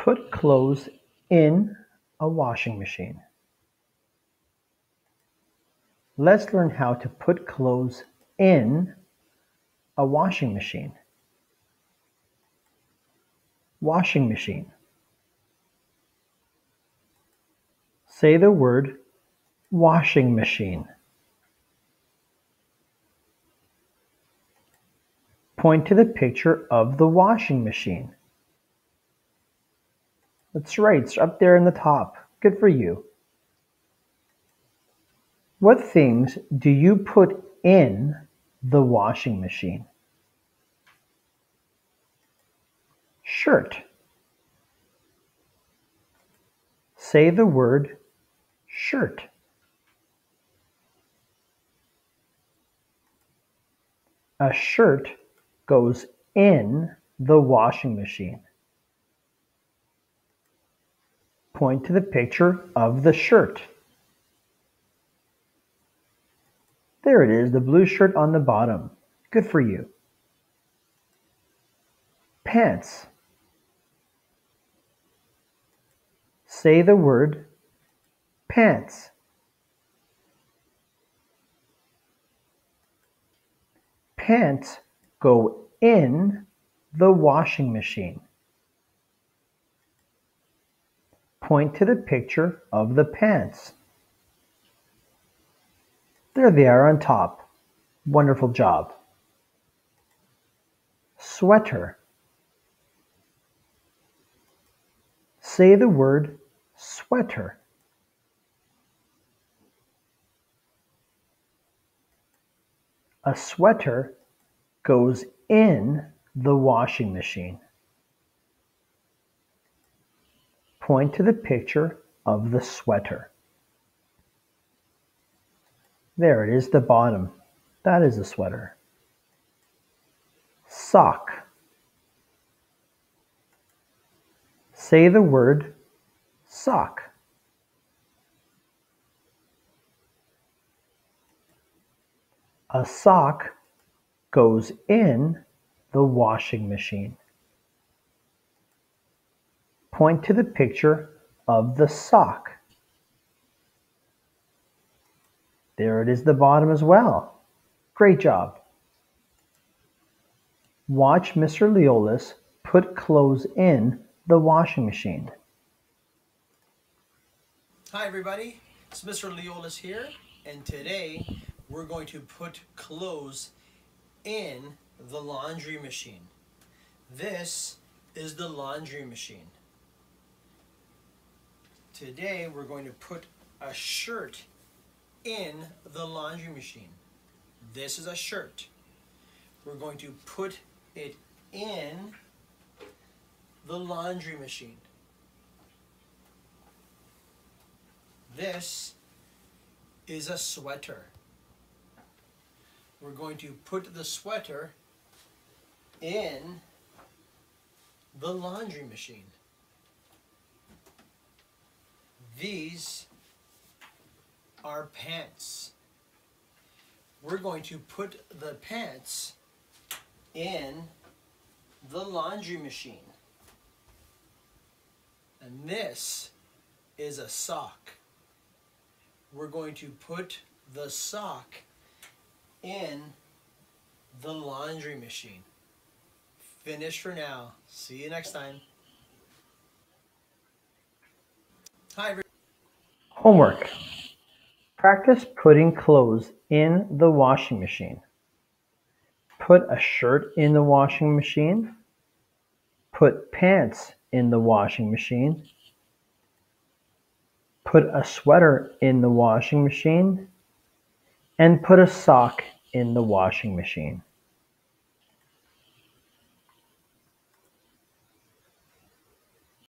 Put clothes in a washing machine. Let's learn how to put clothes in a washing machine. Washing machine. Say the word washing machine. Point to the picture of the washing machine. That's right, it's up there in the top. Good for you. What things do you put in the washing machine? Shirt. Say the word shirt. A shirt goes in the washing machine. Point to the picture of the shirt. There it is, the blue shirt on the bottom. Good for you. Pants. Say the word pants. Pants go in the washing machine. Point to the picture of the pants. There they are on top. Wonderful job. Sweater. Say the word sweater. A sweater goes in the washing machine. Point to the picture of the sweater. There it is, the bottom. That is a sweater. Sock. Say the word sock. A sock goes in the washing machine. Point to the picture of the sock. There it is, the bottom as well. Great job. Watch Mr. Leolis put clothes in the washing machine. Hi everybody, it's Mr. Leolis here, and today we're going to put clothes in the laundry machine. This is the laundry machine. Today we're going to put a shirt in the laundry machine. This is a shirt. We're going to put it in the laundry machine. This is a sweater. We're going to put the sweater in the laundry machine. These are pants. We're going to put the pants in the laundry machine. And this is a sock. We're going to put the sock in the laundry machine. Finished for now. See you next time. Hi everyone. Homework. Practice putting clothes in the washing machine. Put a shirt in the washing machine. Put pants in the washing machine. Put a sweater in the washing machine. And put a sock in the washing machine.